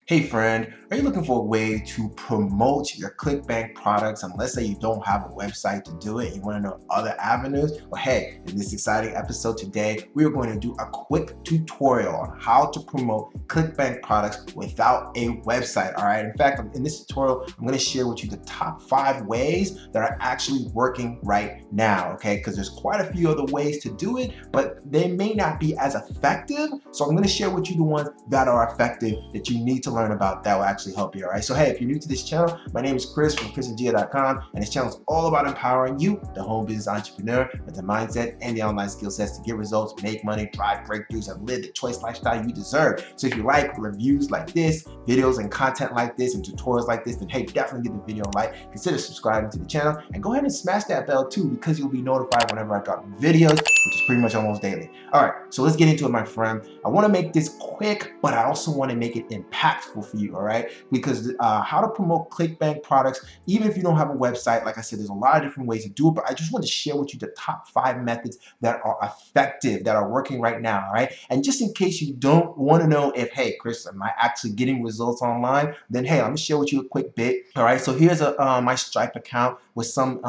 Hey friend, are you looking for a way to promote your Clickbank products and let's say you don't have a website to do it, you want to know other avenues? Well, hey, in this exciting episode today, we are going to do a quick tutorial on how to promote Clickbank products without a website, all right? In fact, in this tutorial, I'm going to share with you the top 5 ways that are actually working right now, okay? Because there's quite a few other ways to do it, but they may not be as effective. So I'm going to share with you the ones that are effective that you need to learn about that will actually help you, all right? So hey, if you're new to this channel, my name is Chris from chrisandnjigha.com, and this channel is all about empowering you, the home business entrepreneur, with the mindset and the online skill sets to get results, make money, drive breakthroughs, and live the choice lifestyle you deserve. So if you like reviews like this, videos and content like this, and tutorials like this, then hey, definitely give the video a like, consider subscribing to the channel, and go ahead and smash that bell too, because you'll be notified whenever I drop videos, which is pretty much almost daily. All right, so let's get into it, my friend. I want to make this quick, but I also want to make it impactful for you, all right? Because how to promote Clickbank products, even if you don't have a website, like I said, there's a lot of different ways to do it, but I just want to share with you the top 5 methods that are effective, that are working right now, all right? And just in case you don't want to know if, hey, Chris, am I actually getting results online? Then, hey, I'm going to share with you a quick bit, all right? So here's my Stripe account with some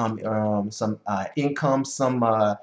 income, some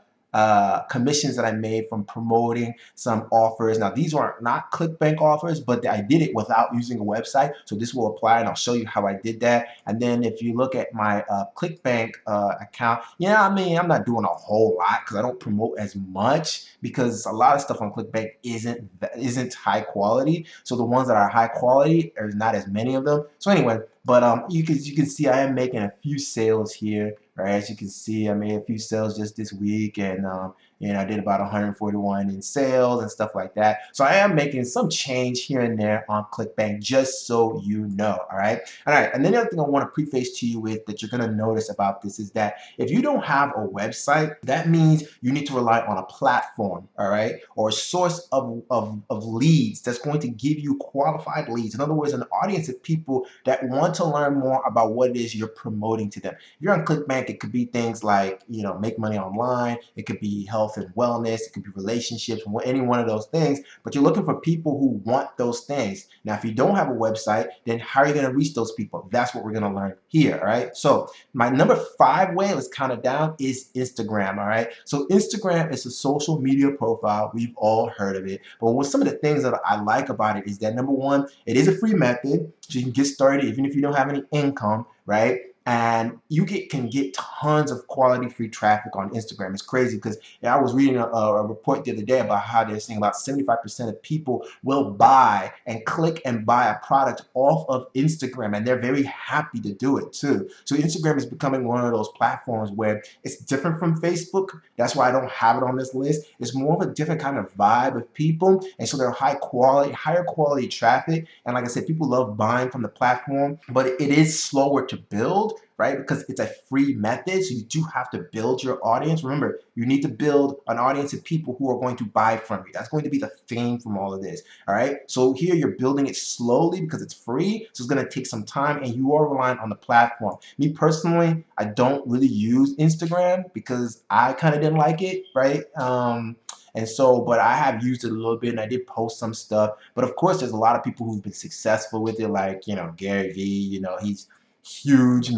commissions that I made from promoting some offers. Now, these are not Clickbank offers, but I did it without using a website. So this will apply, and I'll show you how I did that. And then if you look at my Clickbank account, I mean, I'm not doing a whole lot because I don't promote as much because a lot of stuff on Clickbank isn't high quality. So the ones that are high quality, there's not as many of them. So anyway, but you can see I am making a few sales here. Right, as you can see, I made a few sales just this week, and I did about 141 in sales and stuff like that. So I am making some change here and there on Clickbank, just so you know. All right. And then the other thing I want to preface to you with that you're going to notice about this is that if you don't have a website, that means you need to rely on a platform, all right, or a source of leads that's going to give you qualified leads. In other words, an audience of people that want to learn more about what it is you're promoting to them. If you're on Clickbank, it could be things like, make money online. It could be health and wellness. It could be relationships, any one of those things. But you're looking for people who want those things. Now, if you don't have a website, then how are you going to reach those people? That's what we're going to learn here, all right? So my number 5 way, let's count it down, is Instagram, all right? So Instagram is a social media profile. We've all heard of it. But what some of the things that I like about it is that, number 1, it is a free method. So you can get started even if you don't have any income, right? And you can get tons of quality free traffic on Instagram. It's crazy because I was reading a report the other day about how they're saying about 75% of people will buy and click and buy a product off of Instagram, and they're very happy to do it too. So Instagram is becoming one of those platforms where it's different from Facebook. That's why I don't have it on this list. It's more of a different kind of vibe of people, and so they're higher quality traffic. And like I said, people love buying from the platform, but it is slower to build, right? Because it's a free method, so you do have to build your audience. Remember, you need to build an audience of people who are going to buy from you. That's going to be the theme from all of this, all right? So here you're building it slowly because it's free, so it's going to take some time, and you are relying on the platform. Me personally, I don't really use Instagram because I kind of didn't like it, right? And so, but I have used it a little bit, and I did post some stuff. But of course, there's a lot of people who've been successful with it, like, Gary Vee, he's huge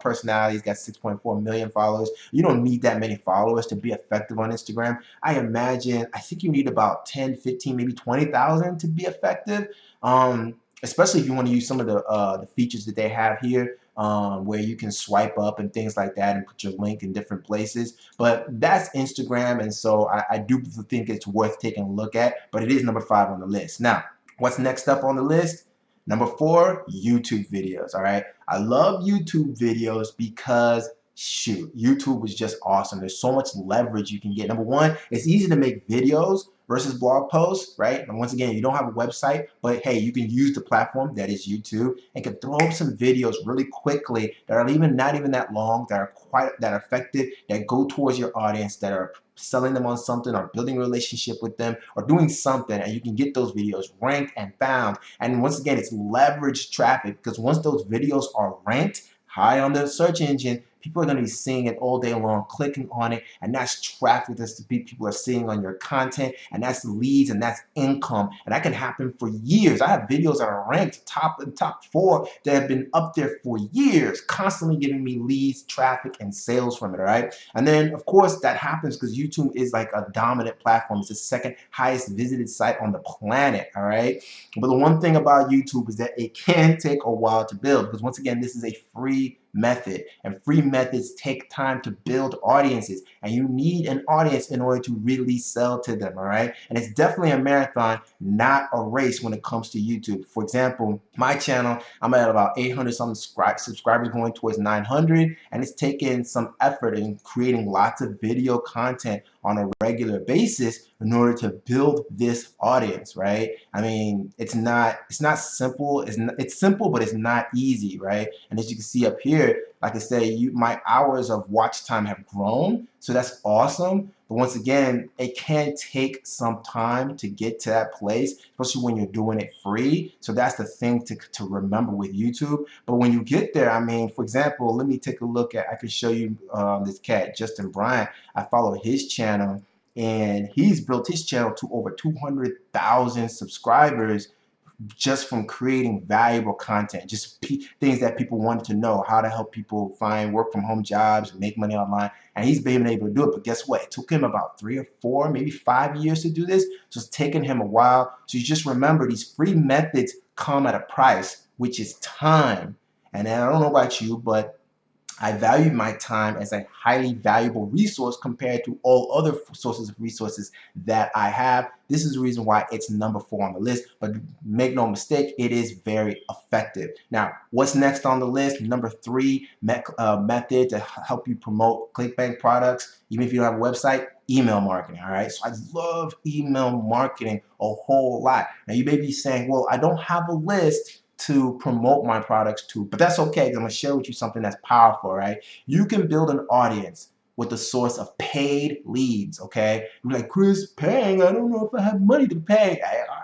personality. He's got 6.4 million followers. You don't need that many followers to be effective on Instagram. I think you need about 10, 15, maybe 20,000 to be effective. Especially if you want to use some of the features that they have here, where you can swipe up and things like that and put your link in different places. But that's Instagram, and so I do think it's worth taking a look at, but it is number 5 on the list. Now, what's next up on the list? Number 4, YouTube videos, all right? I love YouTube videos because, shoot, YouTube is just awesome. There's so much leverage you can get. Number 1, it's easy to make videos versus blog posts, right? And once again, you don't have a website, but hey, you can use the platform that is YouTube and can throw up some videos really quickly that are not even that long, that are effective, that go towards your audience, that are selling them on something or building a relationship with them or doing something, and you can get those videos ranked and found. And once again, it's leveraged traffic because once those videos are ranked high on the search engine, people are going to be seeing it all day long, clicking on it, and that's traffic that people are seeing on your content, and that's leads, and that's income, and that can happen for years. I have videos that are ranked top 4 that have been up there for years, constantly giving me leads, traffic, and sales from it, all right? And then, of course, that happens because YouTube is like a dominant platform. It's the second highest visited site on the planet, all right? But the one thing about YouTube is that it can take a while to build, because once again, this is a free method, and free methods take time to build audiences, and you need an audience in order to really sell to them, all right? And it's definitely a marathon, not a race when it comes to YouTube. For example, my channel, I'm at about 800 something subscribers, going towards 900, and it's taken some effort in creating lots of video content on a regular basis in order to build this audience, right? I mean, it's not simple. It's simple, but it's not easy, right? And as you can see up here, like I say, my hours of watch time have grown, so that's awesome. But once again, it can take some time to get to that place, especially when you're doing it free. So that's the thing to remember with YouTube. But when you get there, I mean, for example, let me take a look at, I can show you this cat, Justin Bryant. I follow his channel, and he's built his channel to over 200,000 subscribers just from creating valuable content, just things that people wanted to know, how to help people find work from home jobs, make money online, and he's been able to do it. But guess what? It took him about 3 or 4, maybe 5 years to do this, so it's taken him a while. So you just remember, these free methods come at a price, which is time. And I don't know about you, but I value my time as a highly valuable resource compared to all other sources of resources that I have. This is the reason why it's number 4 on the list, but make no mistake, it is very effective. Now, what's next on the list? Number 3 method to help you promote Clickbank products, even if you don't have a website: email marketing, all right? So I love email marketing a whole lot. Now, you may be saying, well, I don't have a list to promote my products to, but that's okay, because I'm going to share with you something that's powerful, right? You can build an audience with the source of paid leads, okay? You're like, Chris, paying, I don't know if I have money to pay.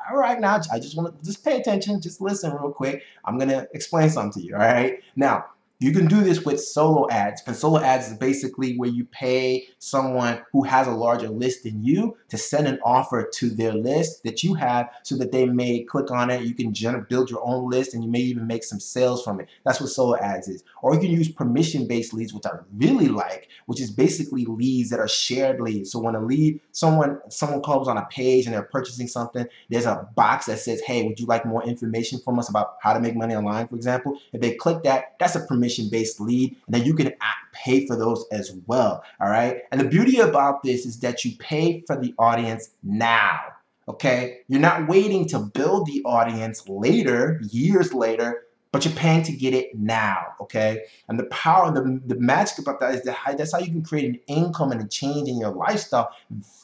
All right, now, I just want to just pay attention, just listen real quick. I'm going to explain something to you, all right? Now, you can do this with solo ads, and solo ads is basically where you pay someone who has a larger list than you to send an offer to their list that you have, so that they may click on it. You can build your own list, and you may even make some sales from it. That's what solo ads is. Or you can use permission-based leads, which I really like, which is basically leads that are shared leads. So when a lead, someone comes on a page and they're purchasing something, there's a box that says, hey, would you like more information from us about how to make money online, for example? If they click that, that's a permission-based lead, and then you can pay for those as well, all right? And the beauty about this is that you pay for the audience now, okay? You're not waiting to build the audience later, years later, but you're paying to get it now, okay? And the power, the magic about that is that's how you can create an income and a change in your lifestyle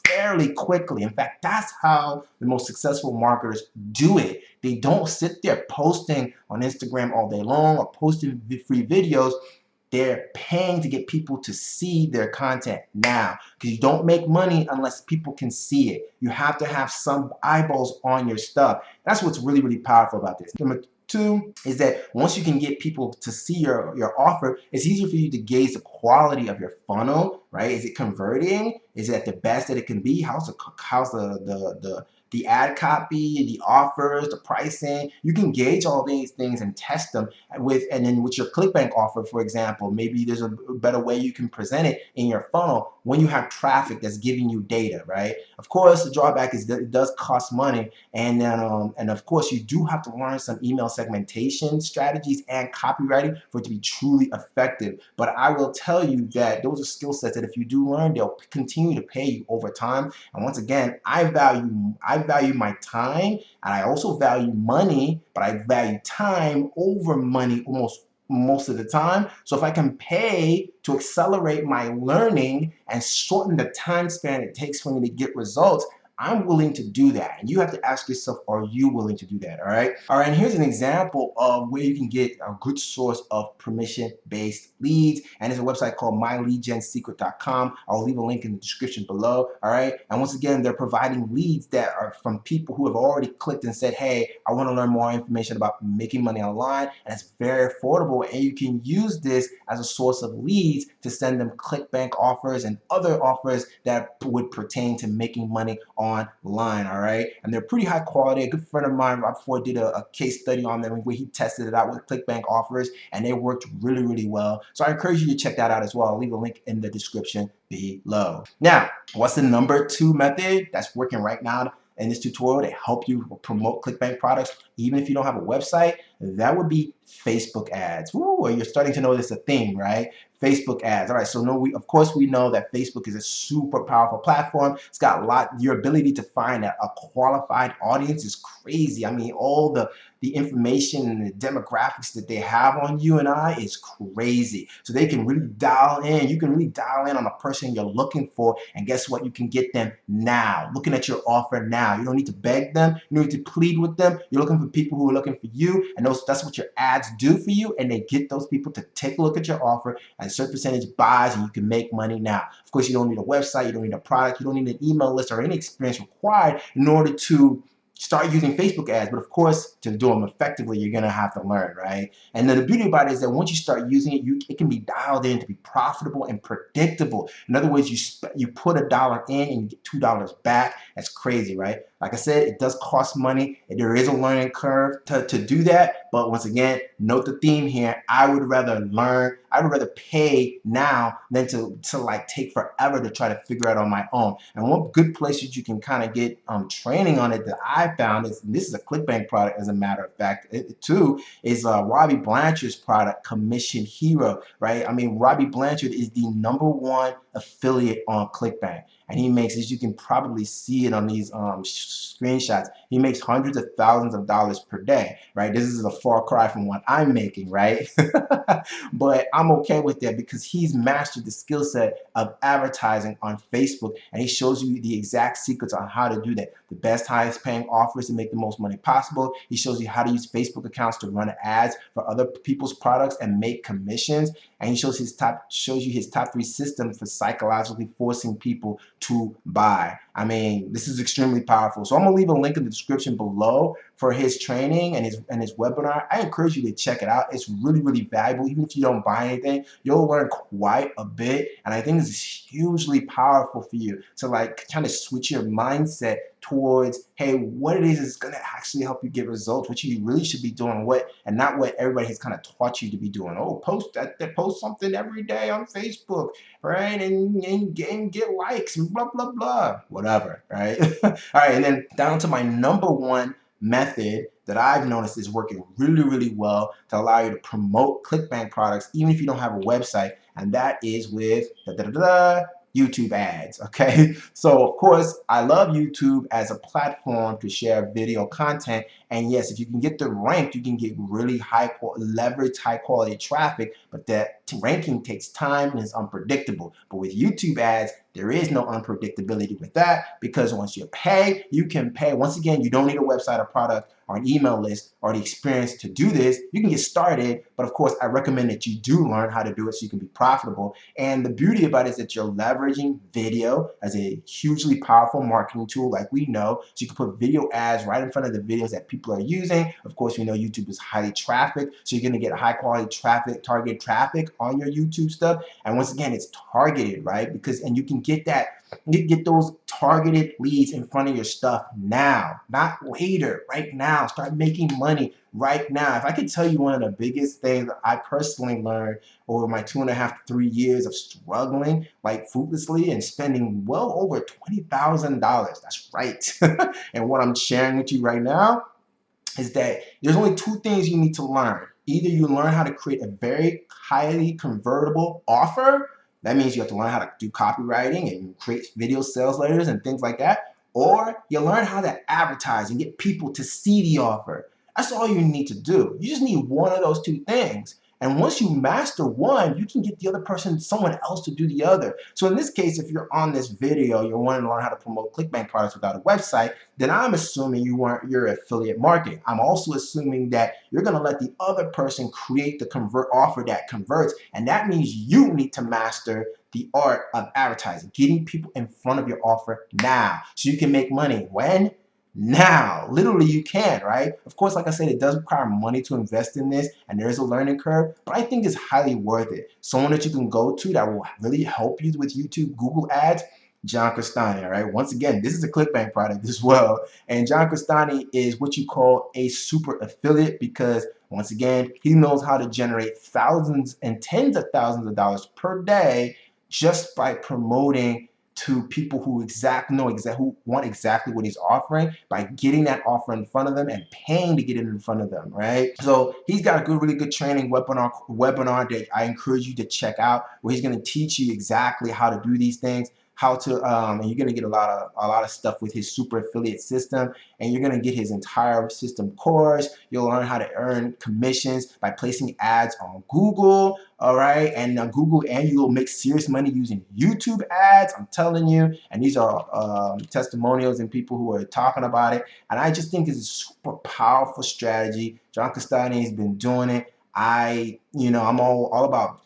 fairly quickly. In fact, that's how the most successful marketers do it. They don't sit there posting on Instagram all day long or posting free videos. They're paying to get people to see their content now, because you don't make money unless people can see it. You have to have some eyeballs on your stuff. That's what's really, really powerful about this. Number 2 is that once you can get people to see your offer, it's easier for you to gauge the quality of your funnel, right? Is it converting? Is it at the best that it can be? How's the ad copy, the offers, the pricing? You can gauge all these things and test them and then with your Clickbank offer, for example, maybe there's a better way you can present it in your funnel when you have traffic that's giving you data, right? Of course, the drawback is that it does cost money, and then and of course you do have to learn some email segmentation strategies and copywriting for it to be truly effective. But I will tell you that those are skill sets that if you do learn, they'll continue to pay you over time. And once again, I value my time, and I also value money, but I value time over money most of the time. So if I can pay to accelerate my learning and shorten the time span it takes for me to get results, I'm willing to do that. And you have to ask yourself, are you willing to do that? All right. All right. And here's an example of where you can get a good source of permission-based leads. And there's a website called myleadgensecret.com. I'll leave a link in the description below. All right. And once again, they're providing leads that are from people who have already clicked and said, hey, I want to learn more information about making money online. And it's very affordable. And you can use this as a source of leads to send them Clickbank offers and other offers that would pertain to making money online. All right. And they're pretty high quality. A good friend of mine right before did a case study on them where he tested it out with Clickbank offers, and they worked really, really well. So I encourage you to check that out as well. I'll leave a link in the description below. Now, what's the number 2 method that's working right now in this tutorial to help you promote Clickbank products, even if you don't have a website? That would be Facebook ads. Ooh, you're starting to know this is a thing, right? Facebook ads. All right, so of course we know that Facebook is a super powerful platform. It's got your ability to find a qualified audience is crazy. I mean, all the information and the demographics that they have on you and I is crazy. So they can really dial in. You can really dial in on a person you're looking for, and guess what? You can get them now. Looking at your offer now. You don't need to beg them. You don't need to plead with them. You're looking for people who are looking for you, and that's what your ads do for you, and they get those people to take a look at your offer, and a certain percentage buys, and you can make money now. Of course, you don't need a website, you don't need a product, you don't need an email list or any experience required in order to start using Facebook ads. But of course, to do them effectively, you're gonna have to learn, right? And then the beauty about it is that once you start using it, it can be dialed in to be profitable and predictable. In other words, you put $1 in and you get $2 back. That's crazy, right? Like I said, it does cost money, and there is a learning curve to do that. But once again, note the theme here. I would rather pay now than to like take forever to try to figure out on my own. And one good place that you can kind of get training on it that I found is, and this is a Clickbank product as a matter of fact, it too, is Robbie Blanchard's product, Commission Hero, right? I mean, Robbie Blanchard is the #1 affiliate on Clickbank. And he makes, as you can probably see it on these screenshots, he makes hundreds of thousands of dollars per day, right? This is a far cry from what I'm making, right? But I'm okay with that because he's mastered the skill set of advertising on Facebook, and he shows you the exact secrets on how to do that. The best, highest paying offers to make the most money possible. He shows you how to use Facebook accounts to run ads for other people's products and make commissions. And he shows you his top 3 systems for psychologically forcing people to buy. I mean, this is extremely powerful. So I'm gonna leave a link in the description below for his training and his webinar. I encourage you to check it out. It's really, really valuable. Even if you don't buy anything, you'll learn quite a bit. And I think this is hugely powerful for you to like kind of switch your mindset towards, hey, what it is going to actually help you get results, what you really should be doing, and not what everybody has kind of taught you to be doing. Oh, post something every day on Facebook, right? And get likes and blah, blah, blah, whatever, right? All right, and then down to my #1 method that I've noticed is working really, really well to allow you to promote Clickbank products, even if you don't have a website, and that is with YouTube ads, okay? So of course, I love YouTube as a platform to share video content, and yes, if you can get the rank, you can get really leverage high quality traffic, but that ranking takes time and is unpredictable. But with YouTube ads, there is no unpredictability with that, because once you pay, you can pay. Once again, you don't need a website or product or an email list or the experience to do this. You can get started, but of course, I recommend that you do learn how to do it so you can be profitable. And the beauty about it is that you're leveraging video as a hugely powerful marketing tool, like we know. So you can put video ads right in front of the videos that people are using. Of course, we know YouTube is highly trafficked, so you're gonna get high quality traffic, targeted traffic on your YouTube stuff. And once again, it's targeted, right? And you can get those targeted leads in front of your stuff now, not later, right now. Start making money right now. If I could tell you one of the biggest things that I personally learned over my 2.5 to 3 years of struggling like fruitlessly and spending well over $20,000, that's right. And what I'm sharing with you right now is that there's only 2 things you need to learn. Either you learn how to create a very highly convertible offer. That means you have to learn how to do copywriting and create video sales letters and things like that. Or you learn how to advertise and get people to see the offer. That's all you need to do. You just need one of those 2 things. And once you master one, you can get the other person, someone else to do the other. So in this case, if you're on this video, you're wanting to learn how to promote Clickbank products without a website, then I'm assuming you're affiliate marketing. I'm also assuming that you're going to let the other person create the offer that converts. And that means you need to master the art of advertising, getting people in front of your offer now so you can make money. When? Now. Literally, you can, right? Of course, like I said, it does require money to invest in this, and there is a learning curve, but I think it's highly worth it. Someone that you can go to that will really help you with YouTube, Google ads, John Crestani, all right? Once again, this is a Clickbank product as well, and John Crestani is what you call a super affiliate because, once again, he knows how to generate thousands and tens of thousands of dollars per day just by promoting to people who who want exactly what he's offering by getting that offer in front of them and paying to get it in front of them, right? So he's got a really good training webinar that I encourage you to check out, where he's going to teach you exactly how to do these things, how to and you're going to get a lot of stuff with his super affiliate system, and you're going to get his entire system course. You'll learn how to earn commissions by placing ads on Google, all right, and Google, and you'll make serious money using YouTube ads. I'm telling you, and these are testimonials and people who are talking about it, and I just think it's a super powerful strategy. John Castani has been doing it. I'm all about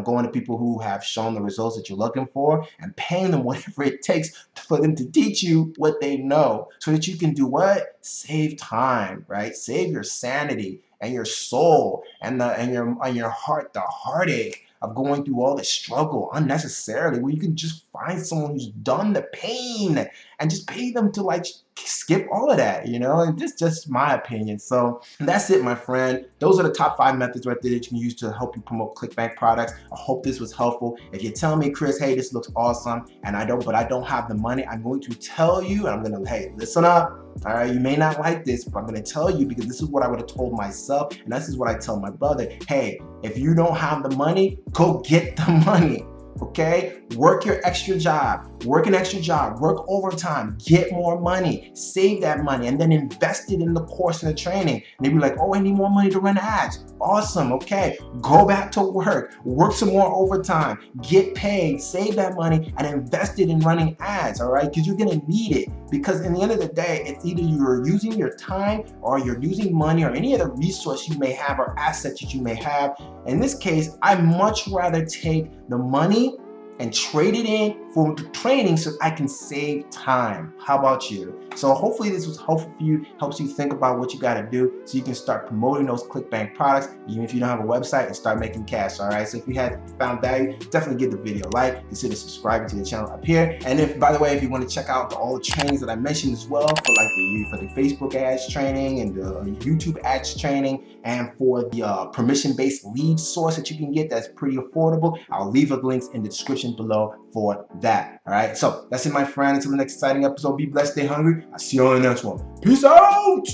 going to people who have shown the results that you're looking for and paying them whatever it takes for them to teach you what they know so that you can do what? Save time, right? Save your sanity and your soul and your heart, the heartache of going through all this struggle unnecessarily, where you can just find someone who's done the pain and just pay them to like skip all of that, and this is just my opinion. So that's it, my friend. Those are the top 5 methods right there that you can use to help you promote Clickbank products. I hope this was helpful. If you tell me, Chris, hey, this looks awesome, and I don't have the money, I'm going to tell you, and I'm going to, hey, listen up. All right, you may not like this, but I'm going to tell you because this is what I would have told myself, and this is what I tell my brother. Hey, if you don't have the money, go get the money. Okay, work your extra job, work an extra job, work overtime, get more money, save that money, and then invest it in the course and the training. And they'd be like, oh, I need more money to run ads. Awesome, okay, go back to work some more overtime, get paid, save that money, and invest it in running ads, all right? Because you're gonna need it. Because in the end of the day, it's either you're using your time or you're using money or any other resource you may have or asset that you may have. In this case, I'd much rather take the money and trade it in for the training so I can save time. How about you? So hopefully this was helpful for you, helps you think about what you got to do so you can start promoting those Clickbank products, even if you don't have a website, and start making cash, all right? So if you found value, definitely give the video a like, consider subscribing to the channel up here. And if, by the way, if you want to check out all the trainings that I mentioned as well, for the Facebook ads training and the YouTube ads training, and for the permission-based lead source that you can get that's pretty affordable, I'll leave the links in the description below for that. All right, so that's it, my friend. Until the next exciting episode, be blessed, stay hungry. I'll see you on the next one. Peace out.